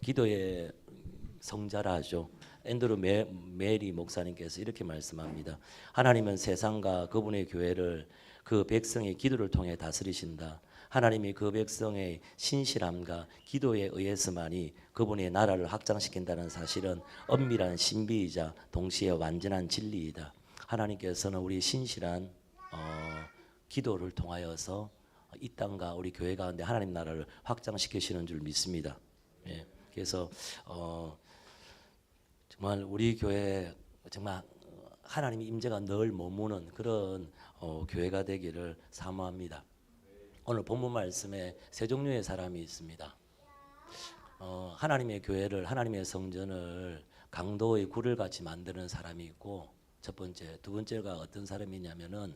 기도의 성자라 하죠. 앤드루 메리 목사님께서 이렇게 말씀합니다. 하나님은 세상과 그분의 교회를 그 백성의 기도를 통해 다스리신다. 하나님이 그 백성의 신실함과 기도에 의해서만이 그분의 나라를 확장시킨다는 사실은 엄밀한 신비이자 동시에 완전한 진리이다. 하나님께서는 우리 신실한 기도를 통하여서 이 땅과 우리 교회 가운데 하나님 나라를 확장시키시는 줄 믿습니다. 예. 그래서 정말 우리 교회 정말 하나님의 임재가 늘 머무는 그런 교회가 되기를 사모합니다. 오늘 본문 말씀에 세 종류의 사람이 있습니다. 하나님의 교회를, 하나님의 성전을 강도의 굴을 같이 만드는 사람이 있고, 첫 번째, 두 번째가 어떤 사람이냐면은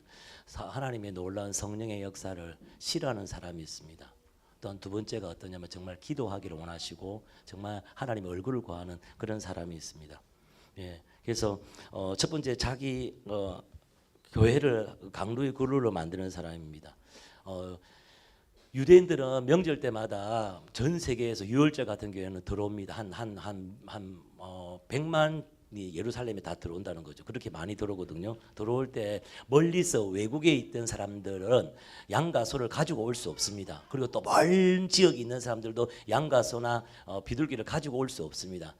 하나님의 놀라운 성령의 역사를 싫어하는 사람이 있습니다. 또한 두 번째가 어떠냐면 정말 기도하기를 원하시고 정말 하나님의 얼굴을 구하는 그런 사람이 있습니다. 예, 그래서 첫 번째 자기 교회를 강도의 굴로 만드는 사람입니다. 유대인들은 명절 때마다 전 세계에서 유월절 같은 경우에는 들어옵니다. 한 100만이 예루살렘에 다 들어온다는 거죠. 그렇게 많이 들어오거든요. 들어올 때 멀리서 외국에 있던 사람들은 양과 소를 가지고 올 수 없습니다. 그리고 또 먼 지역에 있는 사람들도 양과 소나 비둘기를 가지고 올 수 없습니다.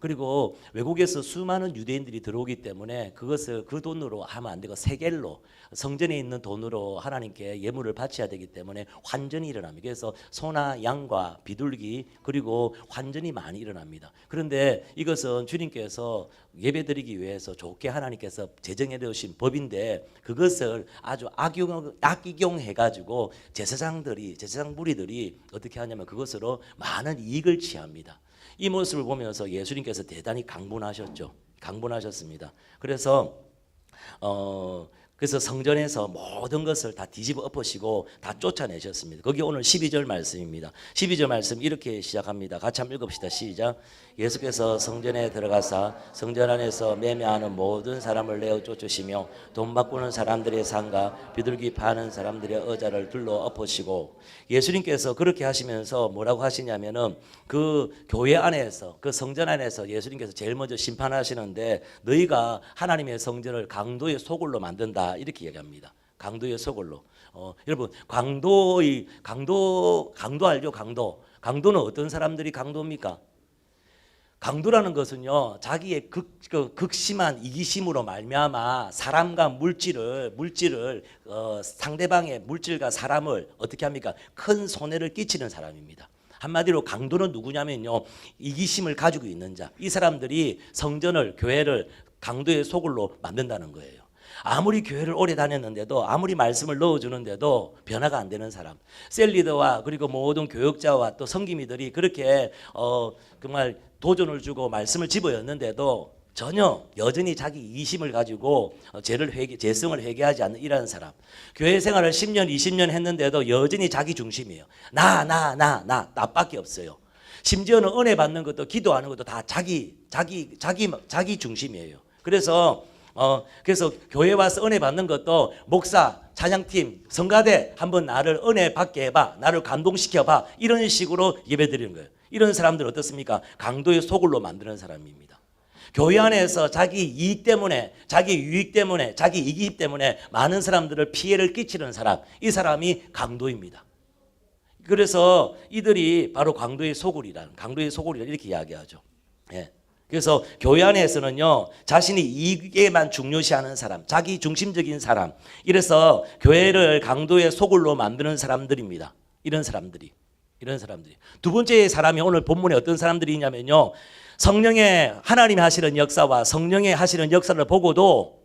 그리고 외국에서 수많은 유대인들이 들어오기 때문에 그것을 그 돈으로 하면 안 되고 세겔로 성전에 있는 돈으로 하나님께 예물을 바쳐야 되기 때문에 환전이 일어납니다. 그래서 소나 양과 비둘기 그리고 환전이 많이 일어납니다. 그런데 이것은 주님께서 예배드리기 위해서 좋게 하나님께서 제정해 두신 법인데 그것을 아주 악용해 가지고 제사장 무리들이 어떻게 하냐면 그것으로 많은 이익을 취합니다. 이 모습을 보면서 예수님께서 대단히 강분하셨습니다. 그래서 성전에서 모든 것을 다 뒤집어 엎으시고 다 쫓아내셨습니다. 거기 오늘 12절 말씀입니다. 12절 말씀 이렇게 시작합니다. 같이 한번 읽읍시다. 시작. 예수께서 성전에 들어가사 성전 안에서 매매하는 모든 사람을 내어 쫓으시며 돈 바꾸는 사람들의 상과 비둘기 파는 사람들의 의자를 둘러 엎으시고, 예수님께서 그렇게 하시면서 뭐라고 하시냐면은 그 교회 안에서 그 성전 안에서 예수님께서 제일 먼저 심판하시는데 너희가 하나님의 성전을 강도의 소굴로 만든다 이렇게 얘기합니다. 강도의 소굴로. 여러분 강도 알죠? 강도는 어떤 사람들이 강도입니까? 강도라는 것은요 자기의 극심한 이기심으로 말미암아 사람과 물질을 상대방의 물질과 사람을 어떻게 합니까? 큰 손해를 끼치는 사람입니다. 한마디로 강도는 누구냐면요 이기심을 가지고 있는 자. 이 사람들이 성전을 교회를 강도의 소굴로 만든다는 거예요. 아무리 교회를 오래 다녔는데도 아무리 말씀을 넣어주는데도 변화가 안 되는 사람, 셀리더와 그리고 모든 교역자와 또 성기미들이 그렇게 정말 도전을 주고 말씀을 집어였는데도 전혀 여전히 자기 이기심을 가지고 죄성을 회개하지 않는 이런 사람, 교회 생활을 10년 20년 했는데도 여전히 자기 중심이에요. 나밖에 없어요. 심지어는 은혜 받는 것도 기도하는 것도 다 자기 중심이에요. 그래서 교회 와서 은혜 받는 것도 목사, 찬양팀, 성가대 한번 나를 은혜 받게 해봐, 나를 감동시켜봐 이런 식으로 예배드리는 거예요. 이런 사람들 어떻습니까? 강도의 소굴로 만드는 사람입니다. 교회 안에서 자기 이익 때문에, 자기 유익 때문에, 자기 이기 때문에 많은 사람들을 피해를 끼치는 사람, 이 사람이 강도입니다. 그래서 이들이 바로 강도의 소굴이라 이렇게 이야기하죠. 예. 그래서 교회 안에서는요 자신이 이익에만 중요시하는 사람, 자기 중심적인 사람, 이래서 교회를 강도의 소굴로 만드는 사람들입니다. 이런 사람들이. 두 번째 사람이 오늘 본문에 어떤 사람들이 있냐면요 성령의 하나님이 하시는 역사와 성령의 하시는 역사를 보고도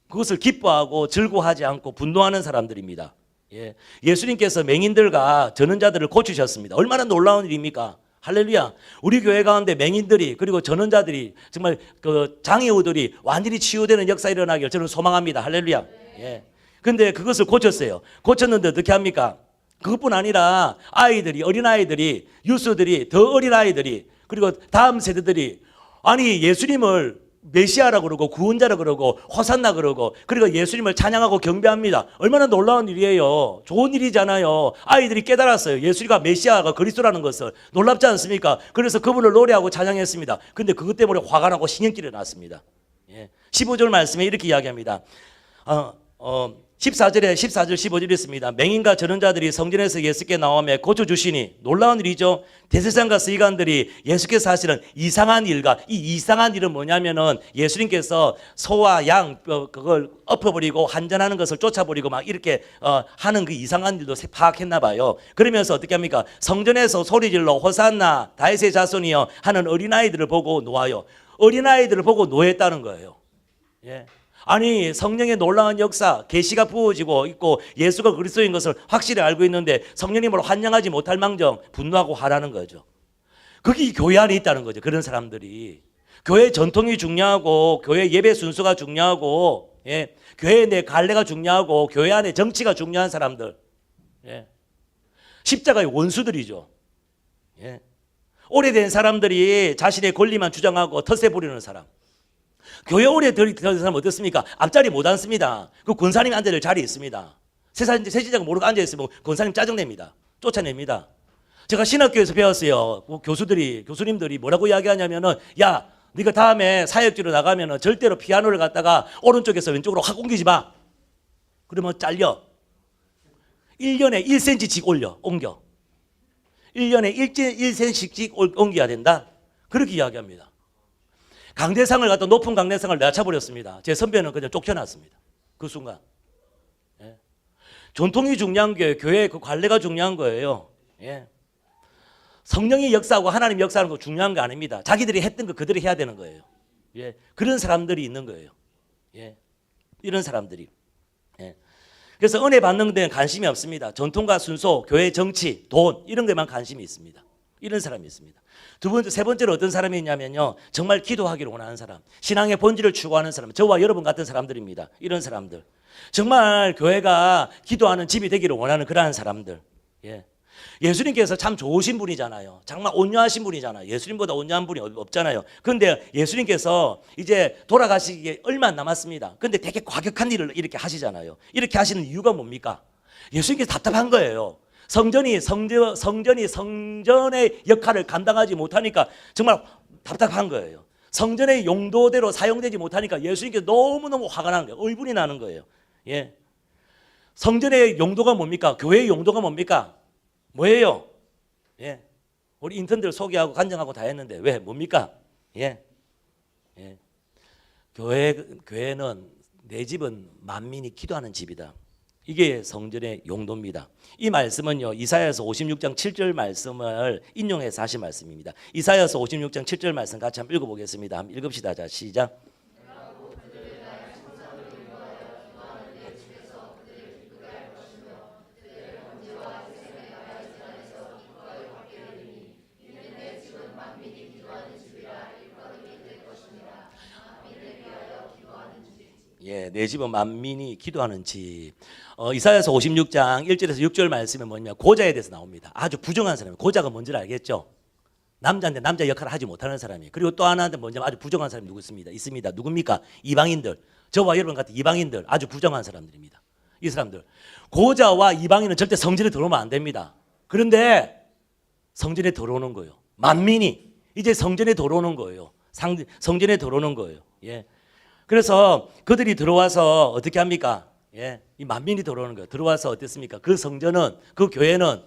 그것을 기뻐하고 즐거워하지 않고 분노하는 사람들입니다. 예. 예수님께서 맹인들과 전원자들을 고치셨습니다. 얼마나 놀라운 일입니까? 할렐루야. 우리 교회 가운데 맹인들이 그리고 전원자들이 정말 그 장애우들이 완전히 치유되는 역사 일어나기를 저는 소망합니다. 할렐루야. 예. 근데 그것을 고쳤어요. 고쳤는데 어떻게 합니까? 그것뿐 아니라 어린아이들이, 유스들이, 더 어린아이들이, 그리고 다음 세대들이 아니 예수님을 메시아라 그러고 구원자라 그러고 호산나 그러고 그리고 예수님을 찬양하고 경배합니다. 얼마나 놀라운 일이에요. 좋은 일이잖아요. 아이들이 깨달았어요. 예수가 메시아가 그리스도라는 것을. 놀랍지 않습니까? 그래서 그분을 노래하고 찬양했습니다. 근데 그것 때문에 화가 나고 신경질이 났습니다. 15절 말씀에 이렇게 이야기합니다. 14절 15절 있습니다. 맹인과 전원자들이 성전에서 예수께 나오며 고쳐주시니 놀라운 일이죠. 대제사장과 서기관들이 예수께서 하시는 이상한 일과 이 이상한 일은 뭐냐면은 예수님께서 소와 양 그걸 엎어버리고 환전하는 것을 쫓아버리고 막 이렇게 하는 그 이상한 일도 파악했나 봐요. 그러면서 어떻게 합니까? 성전에서 소리질러 호산나 다윗의 자손이여 하는 어린아이들을 보고 놓아요. 어린아이들을 보고 노했다는 거예요. 예. 아니 성령의 놀라운 역사 계시가 부어지고 있고 예수가 그리스도인 것을 확실히 알고 있는데 성령님을 환영하지 못할 망정 분노하고 화나는 거죠. 그게 교회 안에 있다는 거죠. 그런 사람들이 교회 전통이 중요하고 교회 예배 순서가 중요하고 교회 내 관례가 중요하고 교회 안에 정치가 중요한 사람들 십자가의 원수들이죠. 오래된 사람들이 자신의 권리만 주장하고 텃세 부리는 사람. 교회 오래 들은 사람 어떻습니까? 앞자리 못 앉습니다. 그 권사님이 앉아야 될 자리에 있습니다. 세지자가 모르고 앉아있으면 권사님 짜증냅니다. 쫓아냅니다. 제가 신학교에서 배웠어요. 교수님들이 뭐라고 이야기하냐면은 야, 네가 다음에 사역지로 나가면은 절대로 피아노를 갖다가 오른쪽에서 왼쪽으로 확 옮기지 마. 그러면 잘려. 1년에 1cm씩 옮겨. 1년에 1cm씩 옮겨야 된다. 그렇게 이야기합니다. 강대상을 갖다 높은 강대상을 내가 차버렸습니다. 제 선배는 그냥 쫓겨났습니다. 그 순간. 전통이 중요한 게 교회의 그 관례가 중요한 거예요. 성령이 역사하고 하나님 역사하는 거 중요한 거 아닙니다. 자기들이 했던 거 그들이 해야 되는 거예요. 그런 사람들이 있는 거예요. 이런 사람들이. 그래서 은혜 받는 데는 관심이 없습니다. 전통과 순서, 교회 정치, 돈 이런 데만 관심이 있습니다. 이런 사람이 있습니다. 세 번째로 어떤 사람이 있냐면요. 정말 기도하기를 원하는 사람. 신앙의 본질을 추구하는 사람. 저와 여러분 같은 사람들입니다. 이런 사람들. 정말 교회가 기도하는 집이 되기를 원하는 그러한 사람들. 예수님께서 참 좋으신 분이잖아요. 정말 온유하신 분이잖아요. 예수님보다 온유한 분이 없잖아요. 그런데 예수님께서 이제 돌아가시기에 얼마 안 남았습니다. 그런데 되게 과격한 일을 이렇게 하시잖아요. 이렇게 하시는 이유가 뭡니까? 예수님께서 답답한 거예요. 성전의 역할을 감당하지 못하니까 정말 답답한 거예요. 성전의 용도대로 사용되지 못하니까 예수님께서 너무너무 화가 나는 거예요. 의분이 나는 거예요. 성전의 용도가 뭡니까? 교회의 용도가 뭡니까? 뭐예요? 우리 인턴들 소개하고 간증하고 다 했는데 왜? 뭡니까? 교회는 내 집은 만민이 기도하는 집이다. 이게 성전의 용도입니다. 이 말씀은요. 이사야서 56장 7절 말씀을 인용해서 하신 말씀입니다. 이사야서 56장 7절 말씀 같이 한번 읽어보겠습니다. 한번 읽읍시다. 자, 시작. 내 집은 만민이 기도하는 집. 이사야서 56장 1절에서 6절 말씀에 뭐냐면 고자에 대해서 나옵니다. 아주 부정한 사람이에요. 고자가 뭔지를 알겠죠? 남자인데 남자 역할을 하지 못하는 사람이에요. 그리고 또 하나한테 뭐냐면 아주 부정한 사람이 있습니다. 누굽니까? 이방인들. 저와 여러분 같은 이방인들. 아주 부정한 사람들입니다. 이 사람들. 고자와 이방인은 절대 성전에 들어오면 안 됩니다. 그런데 성전에 들어오는 거예요. 만민이 이제 성전에 들어오는 거예요. 성전에 들어오는 거예요. 그래서 그들이 들어와서 어떻게 합니까? 이 만민이 들어오는 거예요. 들어와서 어땠습니까? 그 성전은, 그 교회는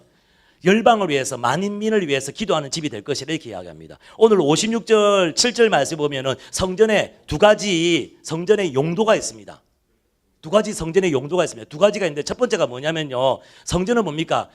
열방을 위해서, 만민을 위해서 기도하는 집이 될 것이라 이렇게 이야기합니다. 오늘 56절, 7절 말씀 보면은 성전에 두 가지 성전의 용도가 있습니다. 두 가지 성전의 용도가 있습니다. 두 가지가 있는데 첫 번째가 뭐냐면요. 성전은 뭡니까?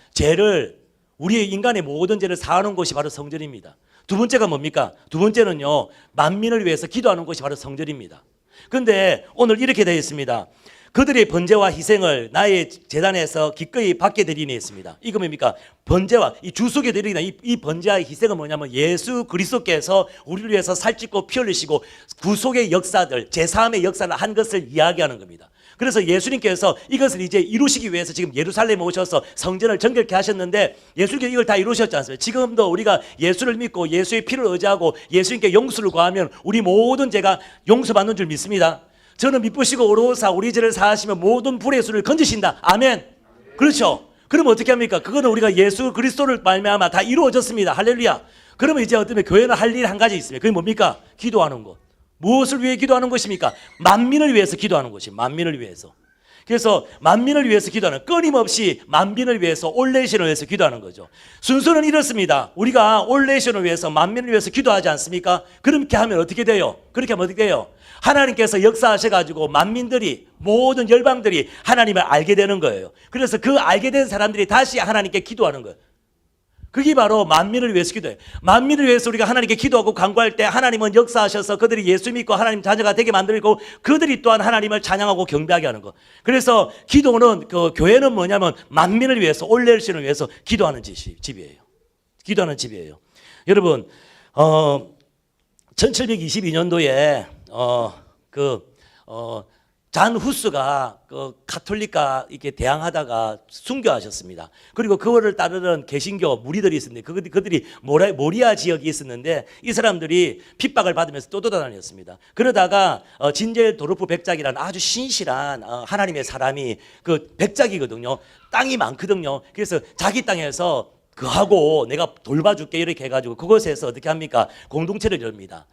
우리의 인간의 모든 죄를 사하는 곳이 바로 성전입니다. 두 번째가 뭡니까? 두 번째는요. 만민을 위해서 기도하는 곳이 바로 성전입니다. 그런데 오늘 이렇게 되어 있습니다. 그들의 번제와 희생을 나의 제단에서 기꺼이 받게 되리니 했습니다. 이거 뭡니까? 번제와 이 주속에 드리나 이 번제와 희생은 뭐냐면 예수 그리스도께서 우리를 위해서 살찌고 피 흘리시고 구속의 역사들, 제3의 역사를 한 것을 이야기하는 겁니다. 그래서 예수님께서 이것을 이제 이루시기 위해서 지금 예루살렘에 오셔서 성전을 정결케 하셨는데 예수님께서 이걸 다 이루셨지 않습니까? 지금도 우리가 예수를 믿고 예수의 피를 의지하고 예수님께 용서를 구하면 우리 모든 죄가 용서받는 줄 믿습니다. 저는 미쁘시고 어로오사 우리 죄를 사하시면 모든 불의 수를 건지신다. 아멘. 그렇죠. 그럼 어떻게 합니까? 그거는 우리가 예수 그리스도를 말미암아 다 이루어졌습니다. 할렐루야. 그러면 이제 어떤 교회는 할 일 한 가지 있습니다. 그게 뭡니까? 기도하는 것. 무엇을 위해 기도하는 것입니까? 만민을 위해서 기도하는 것입니다. 만민을 위해서. 그래서 만민을 위해서 기도하는, 끊임없이 만민을 위해서, 올 내이션을 위해서 기도하는 거죠. 순서는 이렇습니다. 우리가 올 내이션을 위해서, 만민을 위해서 기도하지 않습니까? 그렇게 하면 어떻게 돼요? 그렇게 하면 어떻게 돼요? 하나님께서 역사하셔가지고 만민들이, 모든 열방들이 하나님을 알게 되는 거예요. 그래서 그 알게 된 사람들이 다시 하나님께 기도하는 거예요. 그게 바로 만민을 위해서 기도해요. 만민을 위해서 우리가 하나님께 기도하고 간구할 때 하나님은 역사하셔서 그들이 예수 믿고 하나님 자녀가 되게 만들고 그들이 또한 하나님을 찬양하고 경배하게 하는 거. 그래서 기도는, 교회는 뭐냐면 만민을 위해서, 올 내이션을 위해서 기도하는 집이에요. 기도하는 집이에요. 여러분, 1722년도에 잔 후스가 가톨릭과 이렇게 대항하다가 순교하셨습니다. 그리고 그거를 따르는 개신교 무리들이 있었는데 그들이 모리아 지역이 있었는데 이 사람들이 핍박을 받으면서 떠돌아다녔습니다. 그러다가 진제 도르프 백작이라는 아주 신실한 하나님의 사람이, 그 백작이거든요. 땅이 많거든요. 그래서 자기 땅에서 그하고 내가 돌봐줄게 이렇게 해가지고 그곳에서 어떻게 합니까? 공동체를 엽니다.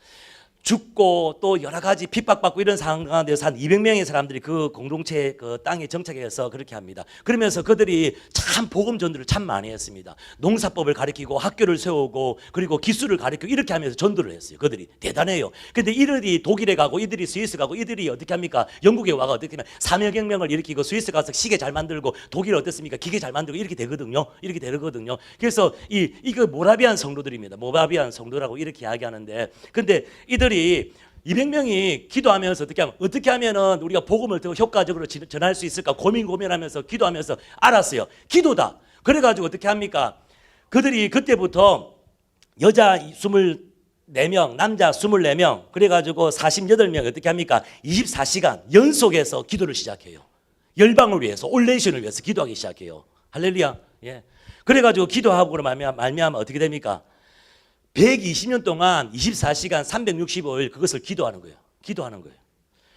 죽고 또 여러 가지 핍박받고 이런 상황 가운데서 한 200명의 사람들이 그 공동체 그 땅에 정착해서 그렇게 합니다. 그러면서 그들이 참 복음 전도를 참 많이 했습니다. 농사법을 가르치고 학교를 세우고 그리고 기술을 가르치고 이렇게 하면서 전도를 했어요. 그들이 대단해요. 근데 이들이 독일에 가고 이들이 스위스 가고 이들이 어떻게 합니까? 영국에 와가 어떻게 하면 사회혁명을 일으키고 스위스 가서 시계 잘 만들고 독일 어떻습니까? 기계 잘 만들고 이렇게 되거든요. 이렇게 되거든요. 그래서 이거 모라비안 성도들입니다. 모라비안 성도라고 이렇게 이야기하는데, 근데 이들이 200명이 기도하면서 어떻게 하면은 우리가 복음을 더 효과적으로 전할 수 있을까 고민하면서 기도하면서 알았어요. 기도다. 그래가지고 어떻게 합니까? 그들이 그때부터 여자 24명, 남자 24명, 그래가지고 48명 어떻게 합니까? 24시간 연속해서 기도를 시작해요. 열방을 위해서, 올 내이션을 위해서 기도하기 시작해요. 할렐루야. 예. 그래가지고 기도하고 말미암아 어떻게 됩니까? 120년 동안 24시간 365일 그것을 기도하는 거예요. 기도하는 거예요.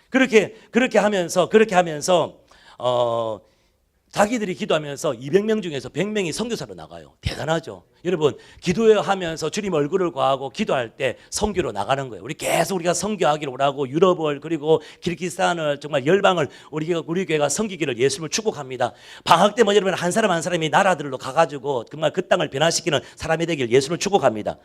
그렇게 하면서 자기들이 기도하면서 200명 중에서 100명이 선교사로 나가요. 대단하죠. 여러분, 기도하면서 주님 얼굴을 구하고 기도할 때 선교로 나가는 거예요. 우리가 선교하기를 원하고 유럽을 그리고 키르기스탄을 정말 열방을 우리 교회가 섬기기를 예수님을 축복합니다. 방학 때면 여러분 한 사람이 나라들로 가가지고 정말 그 땅을 변화시키는 사람이 되길 예수님을 축복합니다.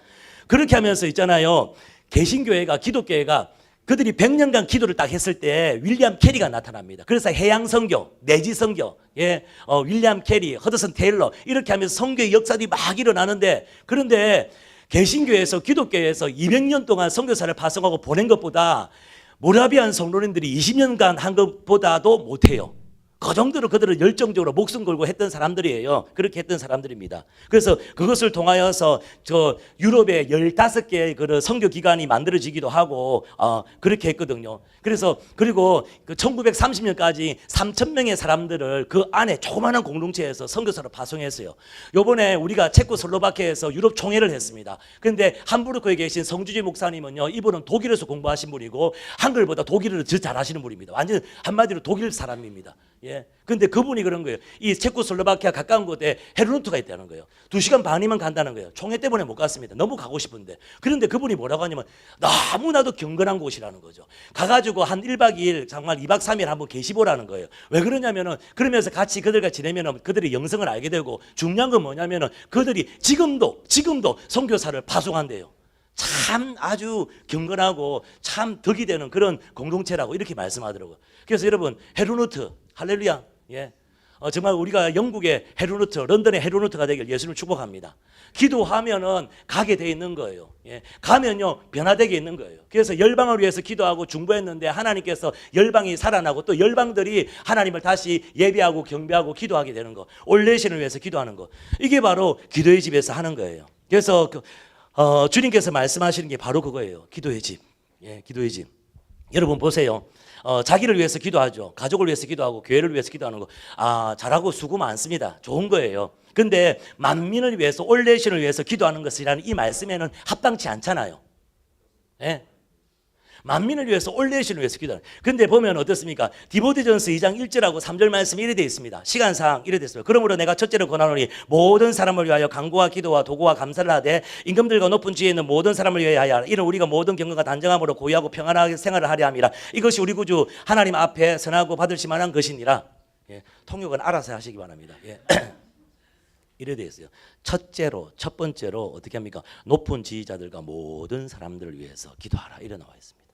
그렇게 하면서 있잖아요. 개신교회가, 기독교회가 그들이 100년간 기도를 딱 했을 때 윌리엄 캐리가 나타납니다. 그래서 해양 선교, 내지 선교, 윌리엄 캐리, 허드슨 테일러 이렇게 하면서 선교의 역사들이 막 일어나는데, 그런데 개신교에서, 기독교에서 200년 동안 선교사를 파송하고 보낸 것보다 모라비안 성도님들이 20년간 한 것보다도 못해요. 그 정도로 그들은 열정적으로 목숨 걸고 했던 사람들이에요. 그렇게 했던 사람들입니다. 그래서 그것을 통하여서 유럽에 15개의 그 선교 기관이 만들어지기도 하고 그렇게 했거든요. 그래서 그리고 그 1930년까지 3,000명의 사람들을 그 안에 조그마한 공동체에서 선교사로 파송했어요. 요번에 우리가 체코슬로바키아에서 유럽 총회를 했습니다. 그런데 함부르크에 계신 성주지 목사님은요, 이분은 독일에서 공부하신 분이고 한글보다 독일어를 더 잘하시는 분입니다. 완전 한마디로 독일 사람입니다. 예. 근데 그분이 그런 거예요. 이 체코슬로바키아 가까운 곳에 헤르누트가 있다는 거예요. 2시간 반이면 간다는 거예요. 총회 때문에 못 갔습니다. 너무 가고 싶은데. 그런데 그분이 뭐라고 하냐면 너무나도 경건한 곳이라는 거죠. 가가지고 한 1박 2일 정말 2박 3일 한번 계시보라는 거예요. 왜 그러냐면은 그러면서 같이 그들과 지내면은 그들이 영성을 알게 되고, 중요한 건 뭐냐면은 그들이 지금도 선교사를 파송한대요. 참 아주 경건하고 참 덕이 되는 그런 공동체라고 이렇게 말씀하더라고요. 그래서 여러분, 헤르누트, 할렐루야. 예. 정말 우리가 영국의 헤르노트, 런던의 헤르노트가 되길 예수님을 축복합니다. 기도하면은 가게 돼 있는 거예요. 예. 가면요 변화되게 있는 거예요. 그래서 열방을 위해서 기도하고 중보했는데 하나님께서 열방이 살아나고 또 열방들이 하나님을 다시 예배하고 경배하고 기도하게 되는 거. 올 내신을 위해서 기도하는 거. 이게 바로 기도의 집에서 하는 거예요. 그래서 주님께서 말씀하시는 게 바로 그거예요. 기도의 집. 예, 기도의 집. 여러분 보세요. 자기를 위해서 기도하죠. 가족을 위해서 기도하고 교회를 위해서 기도하는 거. 잘하고 수고 많습니다. 좋은 거예요. 근데 만민을 위해서 올 내신을 위해서 기도하는 것이라는 이 말씀에는 합당치 않잖아요. 예? 만민을 위해서 올 내신을 위해서 기도하는. 근데 보면 어떻습니까? 디모데전서 2장 1절하고 3절 말씀이 이래 되어 있습니다. 시간상 이래 되어 있습니다. 그러므로 내가 첫째로 권하노니 모든 사람을 위하여 간구와 기도와 도구와 감사를 하되 임금들과 높은 지위에 있는 모든 사람을 위하여 하라. 이는 우리가 모든 경건과 단정함으로 고유하고 평안하게 생활을 하려 함이라. 이것이 우리 구주 하나님 앞에 선하고 받으실 만한 것이니라. 예, 통역은 알아서 하시기 바랍니다. 예. 이래 되어 있어요. 첫 번째로 어떻게 합니까? 높은 지휘자들과 모든 사람들을 위해서 기도하라. 이래 나와 있습니다.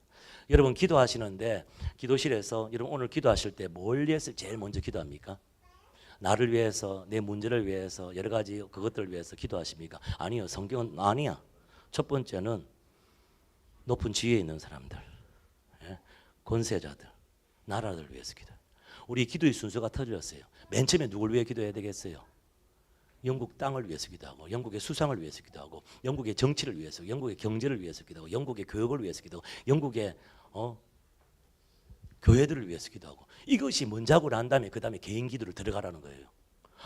여러분 기도하시는데 기도실에서 여러분 오늘 기도하실 때 뭘 위해서 제일 먼저 기도합니까? 나를 위해서, 내 문제를 위해서, 여러 가지 그것들을 위해서 기도하십니까? 아니요. 성경은 아니야. 첫 번째는 높은 지위에 있는 사람들, 예? 권세자들, 나라를 위해서 기도해요. 우리 기도의 순서가 터졌어요. 맨 처음에 누굴 위해 기도해야 되겠어요? 영국 땅을 위해서 기도하고, 영국의 수상을 위해서 기도하고, 영국의 정치를 위해서, 영국의 경제를 위해서 기도하고, 영국의 교육을 위해서 기도하고, 영국의 교회들을 위해서 기도하고. 이것이 먼저 하고 난 다음에 그 다음에 개인 기도를 들어가라는 거예요.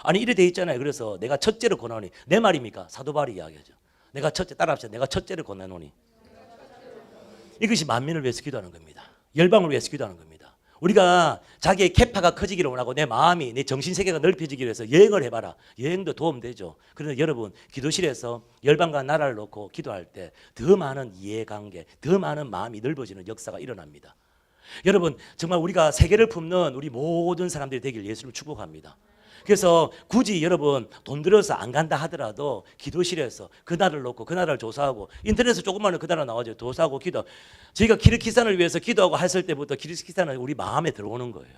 아니 이래 돼 있잖아요. 그래서 내가 첫째로 권하노니, 내 말입니까? 사도 바울이 이야기하죠. 내가 첫째, 따라합시다. 내가 첫째로 권하노니. 이것이 만민을 위해서 기도하는 겁니다. 열방을 위해서 기도하는 겁니다. 우리가 자기의 캐파가 커지기를 원하고 내 마음이, 내 정신세계가 넓혀지기 위해서 여행을 해봐라. 여행도 도움되죠. 그런데 여러분 기도실에서 열방과 나라를 놓고 기도할 때 더 많은 이해관계, 더 많은 마음이 넓어지는 역사가 일어납니다. 여러분 정말 우리가 세계를 품는 우리 모든 사람들이 되길 예수를 축복합니다. 그래서 굳이 여러분 돈 들여서 안 간다 하더라도 기도실에서 그 나라를 놓고 그 나라를 조사하고, 인터넷에 조금만 그 나라 나와죠. 조사하고 기도. 저희가 키르기스탄을 위해서 기도하고 했을 때부터 키르기스탄은 우리 마음에 들어오는 거예요.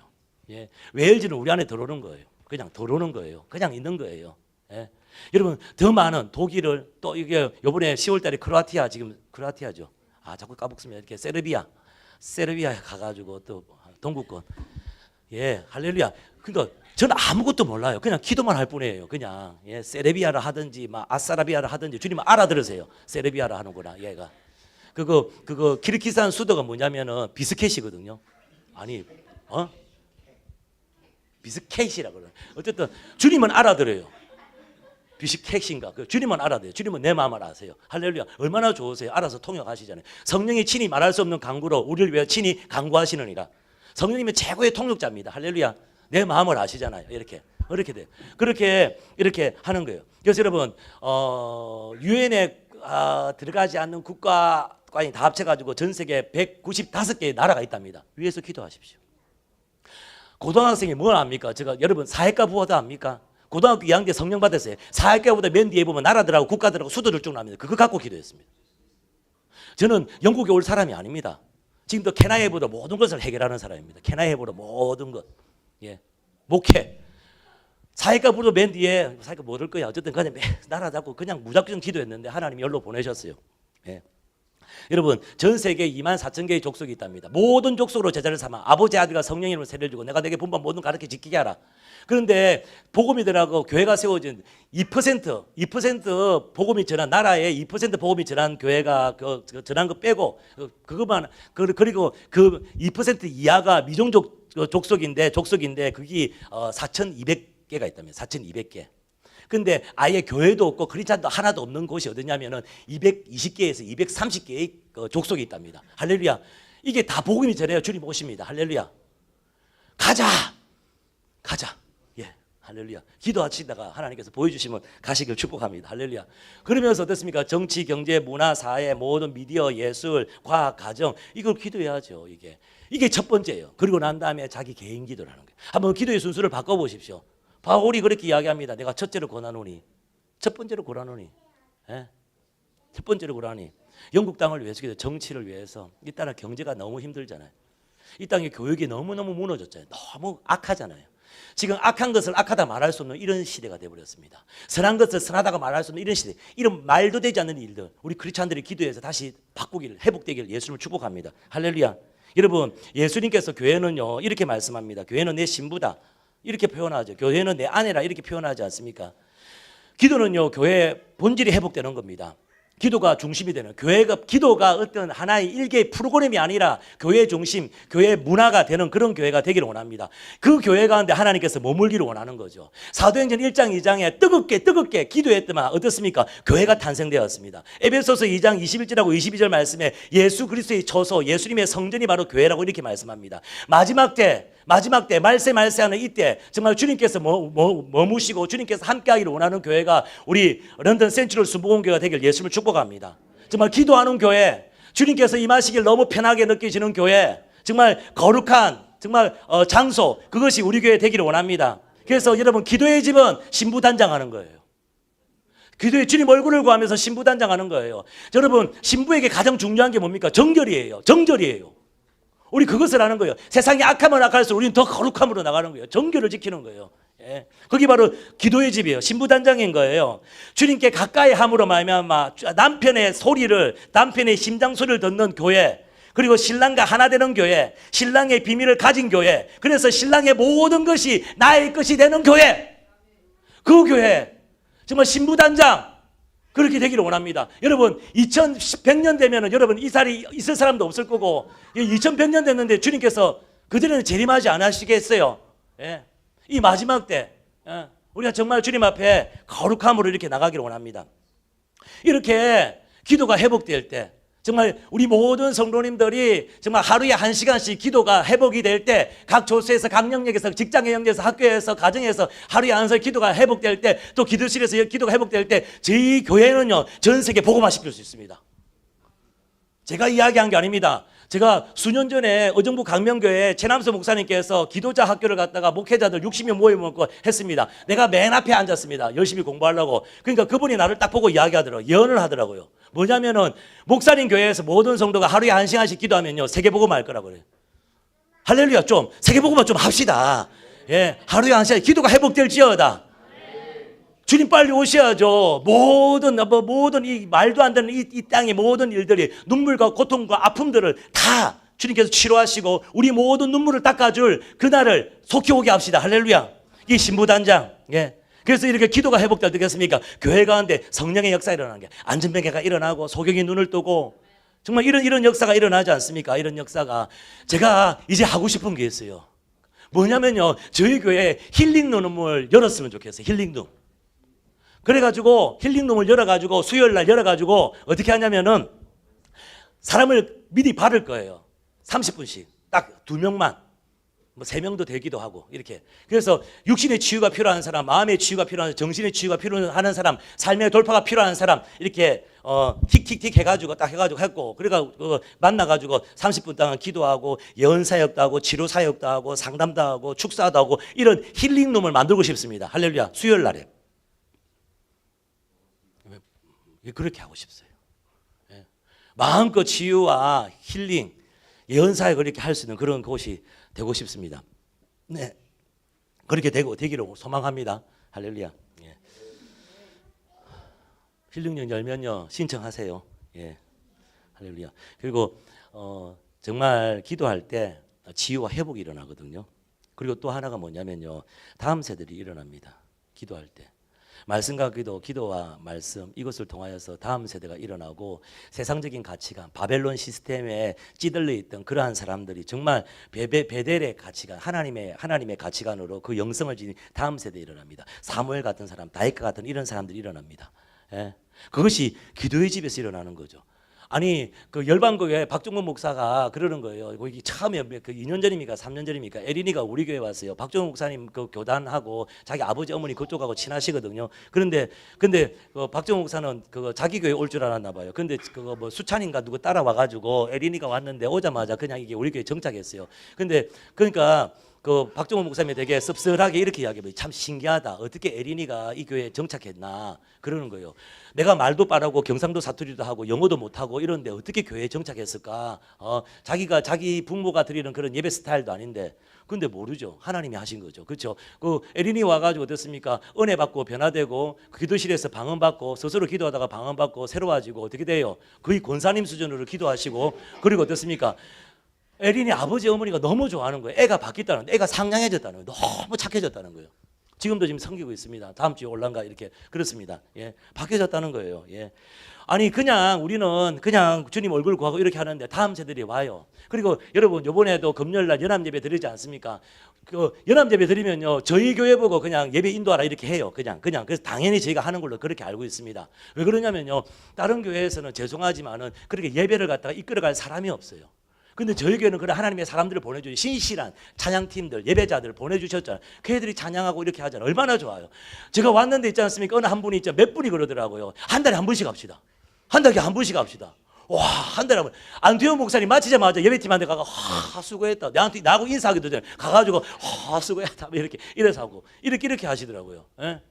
예. 웨일즈는 우리 안에 들어오는 거예요. 그냥 들어오는 거예요. 그냥 있는 거예요. 예. 여러분 더 많은 독일을, 또 이게 이번에 10월달에 크로아티아, 지금 크로아티아죠. 자꾸 까먹습니다. 이렇게 세르비아에 가가지고 또 동구권. 예, 할렐루야. 그러니까 저는 아무것도 몰라요. 그냥 기도만 할 뿐이에요. 그냥 세르비아를 하든지 아사라비아를 하든지 주님 알아들으세요. 세르비아를 하는구나 얘가. 그거 키르기스탄 수도가 뭐냐면은 비스켓이거든요. 아니 비스켓이라 그래. 어쨌든 주님은 알아들어요. 비스켓인가? 주님은 알아들어요. 주님은 내 마음을 아세요. 할렐루야. 얼마나 좋으세요. 알아서 통역하시잖아요. 성령이 친히 말할 수 없는 강구로 우리를 위해 친히 강구하시느니라. 성령님이 최고의 통역자입니다. 할렐루야. 내 마음을 아시잖아요. 이렇게 돼요. 이렇게 하는 거예요. 그래서 여러분 유엔에 들어가지 않는 국가까지 다 합쳐가지고 전 세계 195개의 나라가 있답니다. 위에서 기도하십시오. 고등학생이 뭘 압니까? 여러분 사회과 부호도 압니까? 고등학교 2학년 때 성령 받았어요. 사회과보다 맨 뒤에 보면 나라들하고 국가들하고 수도들 쭉 나옵니다. 그거 갖고 기도했습니다. 저는 영국에 올 사람이 아닙니다. 지금도 캐나이보다 모든 것을 해결하는 사람입니다. 캐나이보다 모든 것. 예. 목회. 사회과 부도 맨 뒤에, 사회과 못 올 거야. 어쨌든 그냥 나라 잡고 그냥 무작정 기도했는데 하나님이 열로 보내셨어요. 예. 여러분 전 세계에 24,000개의 족속이 있답니다. 모든 족속으로 제자를 삼아 아버지 아들과 성령님을 세례를 주고 내가 내게 분반 모든 가르쳐 지키게 하라. 그런데 복음이 들어가고 교회가 세워진 2% 복음이 전한, 나라에 2% 복음이 전한 교회가 전한 거 빼고 그것만, 그리고 그 2% 이하가 미종족 족속인데 그게 4,200개가 있다면 4,200개. 근데 아예 교회도 없고 크리스찬도 하나도 없는 곳이 어디냐면은 220개에서 230개의 족속이 있답니다. 할렐루야. 이게 다 복음이 전해요. 주님 오십니다. 할렐루야. 가자. 예, 할렐루야. 기도하시다가 하나님께서 보여주시면 가시길 축복합니다. 할렐루야. 그러면서 어떻습니까? 정치, 경제, 문화, 사회, 모든 미디어, 예술, 과학, 가정, 이걸 기도해야죠. 이게 첫 번째예요. 그리고 난 다음에 자기 개인 기도를 하는 거예요. 한번 기도의 순서를 바꿔보십시오. 바울이 그렇게 이야기합니다. 내가 첫째로 권하노니. 첫 번째로 권하노니. 예? 첫 번째로 권하니. 영국 땅을 위해서, 정치를 위해서. 이 땅의 경제가 너무 힘들잖아요. 이 땅의 교육이 너무너무 무너졌잖아요. 너무 악하잖아요. 지금 악한 것을 악하다 말할 수 없는 이런 시대가 되어버렸습니다. 선한 것을 선하다고 말할 수 없는 이런 시대, 이런 말도 되지 않는 일들, 우리 크리스찬들이 기도해서 다시 바꾸기를, 회복되기를 예수님을 축복합니다. 할렐루야. 여러분, 예수님께서 교회는요 이렇게 말씀합니다. 교회는 내 신부다 이렇게 표현하죠. 교회는 내 아내라 이렇게 표현하지 않습니까? 기도는요 교회의 본질이 회복되는 겁니다. 기도가 중심이 되는, 기도가 어떤 하나의 일개의 프로그램이 아니라 교회 중심, 교회 문화가 되는 그런 교회가 되기를 원합니다. 그 교회 가운데 하나님께서 머물기를 원하는 거죠. 사도행전 1장 2장에 뜨겁게 기도했더만 어떻습니까? 교회가 탄생되었습니다. 에베소서 2장 21절하고 22절 말씀에 예수 그리스도의 처소, 예수님의 성전이 바로 교회라고 이렇게 말씀합니다. 마지막 때 말세하는 이때 정말 주님께서 머무시고 주님께서 함께하기를 원하는 교회가 우리 런던 센트럴 순복음교회가 되길 예수님을 축복합니다. 정말 기도하는 교회, 주님께서 임하시길 너무 편하게 느껴지는 교회, 정말 거룩한 정말 장소, 그것이 우리 교회 되기를 원합니다. 그래서 여러분, 기도의 집은 신부단장하는 거예요. 기도의 주님 얼굴을 구하면서 신부단장하는 거예요. 여러분, 신부에게 가장 중요한 게 뭡니까? 정결이에요. 우리 그것을 하는 거예요. 세상이 악하면 악할수록 우리는 더 거룩함으로 나가는 거예요. 정결을 지키는 거예요. 예. 그게 바로 기도의 집이에요. 신부단장인 거예요. 주님께 가까이 함으로 말미암아 남편의 소리를, 남편의 심장 소리를 듣는 교회, 그리고 신랑과 하나 되는 교회, 신랑의 비밀을 가진 교회, 그래서 신랑의 모든 것이 나의 것이 되는 교회, 그 교회 정말 신부단장 그렇게 되기를 원합니다. 여러분, 2100년 되면은 여러분 이 자리 있을 사람도 없을 거고, 2100년 됐는데 주님께서 그들은 재림하지 않으시겠어요? 예. 이 마지막 때 우리가 정말 주님 앞에 거룩함으로 이렇게 나가기를 원합니다. 이렇게 기도가 회복될 때, 정말 우리 모든 성도님들이 정말 하루에 1시간씩 기도가 회복이 될 때, 각 조수에서, 각 영역에서, 직장의 영역에서, 학교에서, 가정에서 하루에 1시간 기도가 회복될 때, 또 기도실에서 기도가 회복될 때, 저희 교회는요 전 세계 복음화 시킬 수 있습니다. 제가 이야기한 게 아닙니다. 제가 수년 전에 의정부 강명교회 최남수 목사님께서 기도자 학교를 갔다가 목회자들 60명 모임을 했습니다. 내가 맨 앞에 앉았습니다. 열심히 공부하려고. 그러니까 그분이 나를 딱 보고 이야기하더라고요. 예언을 하더라고요. 뭐냐면은 목사님 교회에서 모든 성도가 하루에 1시간씩 기도하면요 세계복음화 할 거라고 그래요. 할렐루야. 좀 세계복음화 좀 합시다. 예, 하루에 1시간 기도가 회복될지어다. 주님 빨리 오셔야죠. 모든 이 말도 안 되는 이 땅의 모든 일들이, 눈물과 고통과 아픔들을 다 주님께서 치료하시고 우리 모든 눈물을 닦아줄 그날을 속히 오게 합시다. 할렐루야. 이 신부단장. 예. 그래서 이렇게 기도가 회복될 때 되겠습니까? 교회 가운데 성령의 역사가 일어나는 게, 안전병해가 일어나고 소경이 눈을 뜨고, 정말 이런 역사가 일어나지 않습니까? 이런 역사가. 제가 이제 하고 싶은 게 있어요. 뭐냐면요, 저희 교회에 힐링룸을 열었으면 좋겠어요. 힐링룸. 그래가지고 힐링룸을 열어가지고 수요일날 열어가지고 어떻게 하냐면은 사람을 미리 받을 거예요. 30분씩 딱 2명만, 뭐 3명도 되기도 하고 이렇게. 그래서 육신의 치유가 필요한 사람, 마음의 치유가 필요한 사람, 정신의 치유가 필요한 사람, 삶의 돌파가 필요한 사람, 이렇게 틱틱틱 해가지고 딱 해가지고 했고, 그러니까 만나가지고 30분 동안 기도하고 예언 사역도 하고 치료 사역도 하고 상담도 하고 축사도 하고 이런 힐링룸을 만들고 싶습니다. 할렐루야. 수요일 날에. 그렇게 하고 싶어요. 예. 마음껏 치유와 힐링, 예언사에 그렇게 할 수 있는 그런 곳이 되고 싶습니다. 네, 그렇게 되기를 소망합니다. 할렐루야. 예. 힐링룸 열면요 신청하세요. 예. 할렐루야. 그리고 정말 기도할 때 치유와 회복이 일어나거든요. 그리고 또 하나가 뭐냐면요, 다음 세대들이 일어납니다. 기도할 때. 말씀과 기도와 말씀, 이것을 통하여서 다음 세대가 일어나고 세상적인 가치관, 바벨론 시스템에 찌들려 있던 그러한 사람들이 정말 베델의 가치관, 하나님의 가치관으로 그 영성을 지닌 다음 세대에 일어납니다. 사무엘 같은 사람, 다윗과 같은 이런 사람들이 일어납니다. 예. 그것이 기도의 집에서 일어나는 거죠. 아니, 그 열방교회 박종근 목사가 그러는 거예요. 거기 처음에 그 2년 전입니까? 3년 전입니까? 에린이가 우리 교회 왔어요. 박종근 목사님 그 교단하고 자기 아버지 어머니 그쪽하고 친하시거든요. 근데 그 박종근 목사는 그 자기 교회 올 줄 알았나 봐요. 근데 그거 뭐 수찬인가 누구 따라와 가지고 에린이가 왔는데 오자마자 그냥 이게 우리 교회 정착했어요. 근데 그러니까 그 박정호 목사님이 되게 씁쓸하게 이렇게 이야기해요. 참 신기하다. 어떻게 에린이가 이 교회에 정착했나 그러는 거예요. 내가 말도 빠르고 경상도 사투리도 하고 영어도 못하고 이런데 어떻게 교회에 정착했을까? 자기가 자기 부모가 드리는 그런 예배 스타일도 아닌데 근데 모르죠. 하나님이 하신 거죠. 그렇죠? 그 에린이 와가지고 어떻습니까? 은혜 받고 변화되고 기도실에서 방언 받고 스스로 기도하다가 방언 받고 새로워지고 어떻게 돼요? 거의 권사님 수준으로 기도하시고 그리고 어떻습니까? 에린이 아버지 어머니가 너무 좋아하는 거예요. 애가 바뀌었다는 거예요. 애가 상냥해졌다는 거예요. 너무 착해졌다는 거예요. 지금도 지금 섬기고 있습니다. 다음 주에 올란가 이렇게 그렇습니다. 예, 바뀌어졌다는 거예요. 예. 아니 그냥 우리는 그냥 주님 얼굴 구하고 이렇게 하는데 다음 세대들이 와요. 그리고 여러분 이번에도 금요일날 연합예배 드리지 않습니까? 그 연합예배 드리면요 저희 교회 보고 그냥 예배 인도하라 이렇게 해요. 그냥 그래서 당연히 저희가 하는 걸로 그렇게 알고 있습니다. 왜 그러냐면요 다른 교회에서는 죄송하지만은 그렇게 예배를 갖다가 이끌어갈 사람이 없어요. 근데 저희 교회는 그런 하나님의 사람들을 보내주신 신실한 찬양팀들, 예배자들을 보내주셨잖아요. 그 애들이 찬양하고 이렇게 하잖아요. 얼마나 좋아요. 제가 왔는데 있지 않습니까? 어느 한 분이 있죠. 몇 분이 그러더라고요. 한 달에 한 번씩 합시다. 한 달에 한 번씩 합시다. 와, 한 달에 한 번. 안태현 목사님 마치자마자 예배팀한테 가서 수고했다. 나하고 인사하기도 전에 가가지고 수고했다. 이렇게 이래서 하고 이렇게 하시더라고요. 예?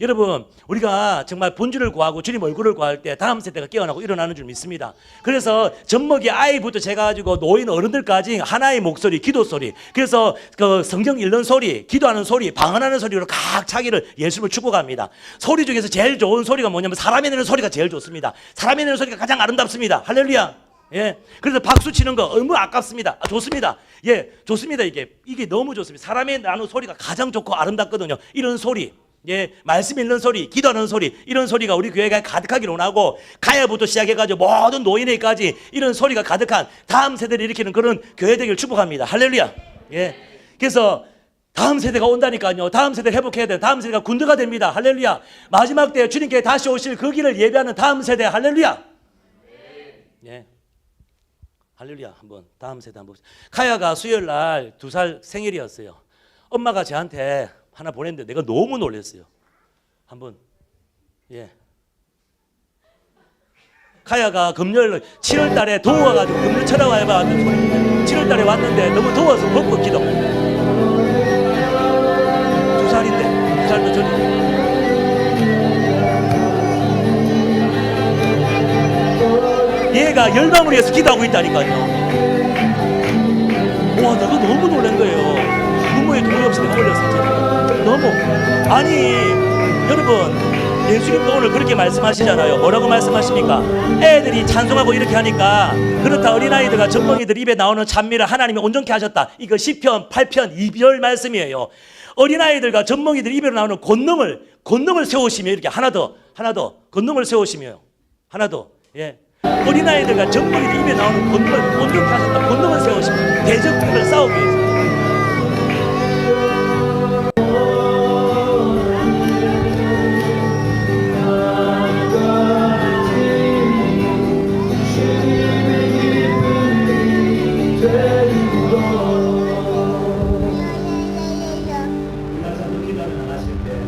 여러분 우리가 정말 본주를 구하고 주님 얼굴을 구할 때 다음 세대가 깨어나고 일어나는 줄 믿습니다. 그래서 젖먹이 아이부터 제가 가지고 노인 어른들까지 하나의 목소리 기도 소리 그래서 그 성경 읽는 소리 기도하는 소리 방언하는 소리로 각 자기를 예수를 축복합니다. 소리 중에서 제일 좋은 소리가 뭐냐면 사람이 내는 소리가 제일 좋습니다. 사람이 내는 소리가 가장 아름답습니다. 할렐루야. 예, 그래서 박수 치는 거 너무 아깝습니다. 좋습니다. 예, 좋습니다. 이게 너무 좋습니다. 사람이 나는 소리가 가장 좋고 아름답거든요. 이런 소리. 예, 말씀 읽는 소리, 기도하는 소리 이런 소리가 우리 교회가 가득하기를 원하고 가야부터 시작해가지고 모든 노인에까지 이런 소리가 가득한 다음 세대를 일으키는 그런 교회 되기를 축복합니다. 할렐루야. 예, 그래서 다음 세대가 온다니까요. 다음 세대를 회복해야 돼요. 다음 세대가 군대가 됩니다. 할렐루야. 마지막 때 주님께 다시 오실 그 길을 예배하는 다음 세대. 할렐루야. 예, 할렐루야. 한번 다음 세대 한번 카야가 수요일 날 2살 생일이었어요. 엄마가 저한테 하나 보냈는데 내가 너무 놀랐어요. 한번 예. 카야가 금요일 7월 달에 더워가지고 금요 쳐다와야 왔는데 7월 달에 왔는데 너무 더워서 벗고 기도. 2살인데 2살도 전에 얘가 열방을 위해서 기도하고 있다니까요. 와 내가 너무 놀란 거예요. 부모의 돈이 없이 내가 올렸었잖아요. 너무 아니 여러분 예수님도 오늘 그렇게 말씀하시잖아요. 뭐라고 말씀하십니까? 애들이 찬송하고 이렇게 하니까 그렇다 어린아이들과 젖먹이들 입에 나오는 찬미를 하나님이 온전케 하셨다. 이거 시편 8편 2절 말씀이에요. 어린아이들과 젖먹이들 입에 나오는 권능을 세우시며 이렇게 하나 더 권능을 세우시며 하나 더 예. 어린아이들과 젖먹이들 입에 나오는 권능을 온전케 하셨다. 권능을 세우시며 대적들을 싸우기 위해서